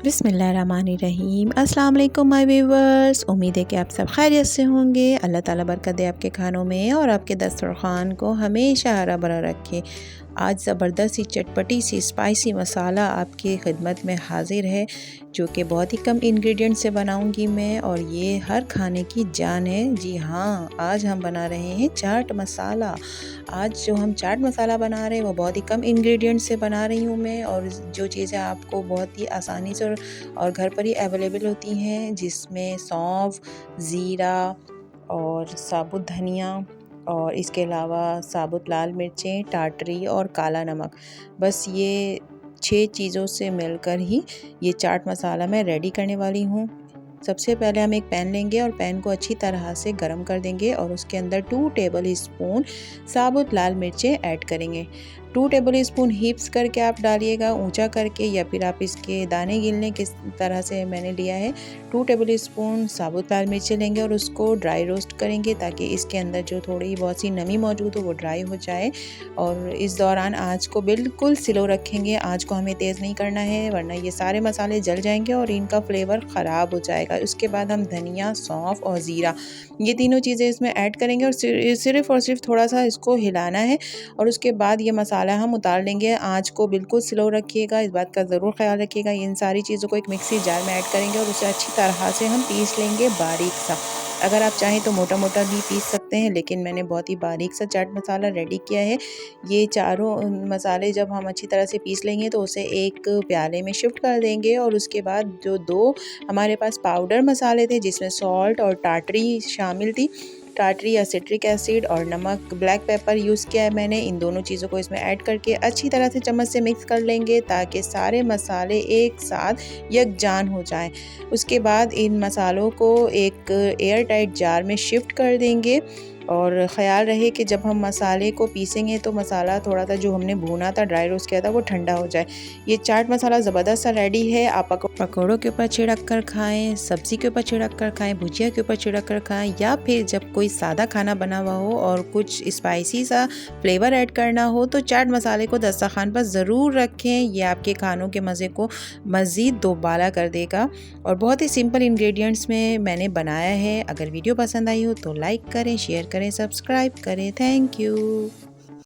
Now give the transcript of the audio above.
बिस्मिल्लाहिर्रहमानिर्रहीम। अस्सलाम वालेकुम माय व्यूवर्स। उम्मीद है कि आप सब खैरियत से होंगे। अल्लाह ताला बरकत दे आपके खानों में और आपके दस्तरखान को हमेशा हरा भरा रखे। आज ज़बरदस्त सी चटपटी सी स्पाइसी मसाला आपकी खिदमत में हाजिर है, जो कि बहुत ही कम इंग्रेडिएंट से बनाऊंगी मैं, और ये हर खाने की जान है। जी हाँ, आज हम बना रहे हैं चाट मसाला। आज जो हम चाट मसाला बना रहे हैं वो बहुत ही कम इंग्रेडिएंट से बना रही हूँ मैं, और जो चीज़ें आपको बहुत ही आसानी से और घर पर ही अवेलेबल होती हैं, जिसमें सौंफ, ज़ीरा और साबुत धनिया, और इसके अलावा साबुत लाल मिर्चें, टाटरी और काला नमक। बस ये 6 चीज़ों से मिलकर ही ये चाट मसाला मैं रेडी करने वाली हूँ। सबसे पहले हम एक पैन लेंगे और पैन को अच्छी तरह से गर्म कर देंगे, और उसके अंदर 2 टेबल स्पून साबुत लाल मिर्चें ऐड करेंगे। 2 टेबल स्पून हीप्स करके आप डालिएगा, ऊंचा करके, या फिर आप इसके दाने गिनने किस तरह से मैंने लिया है। 2 टेबल स्पून साबुत लाल मिर्चें लेंगे और उसको ड्राई रोस्ट करेंगे, ताकि इसके अंदर जो थोड़ी बहुत सी नमी मौजूद हो वो ड्राई हो जाए। और इस दौरान आँच को बिल्कुल स्लो रखेंगे, आँच को हमें तेज़ नहीं करना है, वरना ये सारे मसाले जल जाएंगे और इनका फ्लेवर ख़राब हो जाएगा। उसके बाद हम धनिया, सौंफ और ज़ीरा, ये तीनों चीज़ें इसमें ऐड करेंगे, और सिर्फ़ और सिर्फ थोड़ा सा इसको हिलाना है, और उसके बाद ये मसाला हम उतार लेंगे। आँच को बिल्कुल स्लो रखिएगा, इस बात का ज़रूर ख्याल रखिएगा। इन सारी चीज़ों को एक मिक्सी जार में ऐड करेंगे और उसे अच्छी तरह से हम पीस लेंगे बारीक सा। अगर आप चाहें तो मोटा मोटा भी पीस सकते हैं, लेकिन मैंने बहुत ही बारीक सा चाट मसाला रेडी किया है। ये चारों मसाले जब हम अच्छी तरह से पीस लेंगे तो उसे एक प्याले में शिफ्ट कर देंगे, और उसके बाद जो 2 हमारे पास पाउडर मसाले थे, जिसमें सॉल्ट और टाटरी शामिल थी, टाटरी या सिट्रिक एसिड और नमक, ब्लैक पेपर यूज़ किया है मैंने, इन दोनों चीज़ों को इसमें ऐड करके अच्छी तरह से चम्मच से मिक्स कर लेंगे, ताकि सारे मसाले एक साथ यकजान हो जाएं। उसके बाद इन मसालों को एक एयर टाइट जार में शिफ्ट कर देंगे, और ख़याल रहे कि जब हम मसाले को पीसेंगे तो मसाला थोड़ा सा जो हमने भूना था, ड्राई रोस्ट किया था, वो ठंडा हो जाए। ये चाट मसाला ज़बरदस्त सा रेडी है। आप पकौड़ों के ऊपर छिड़क कर खाएं, सब्ज़ी के ऊपर छिड़क कर खाएं, भुजिया के ऊपर छिड़क कर खाएं, या फिर जब कोई सादा खाना बना हुआ हो और कुछ स्पाइसी सा फ्लेवर ऐड करना हो तो चाट मसाले को दस्तरखान पर ज़रूर रखें। ये आपके खानों के मज़े को मज़ीद दोबाला कर देगा, और बहुत ही सिंपल इंग्रेडिएंट्स में मैंने बनाया है। अगर वीडियो पसंद आई हो तो लाइक करें, शेयर करें, सब्सक्राइब करें। Thank you.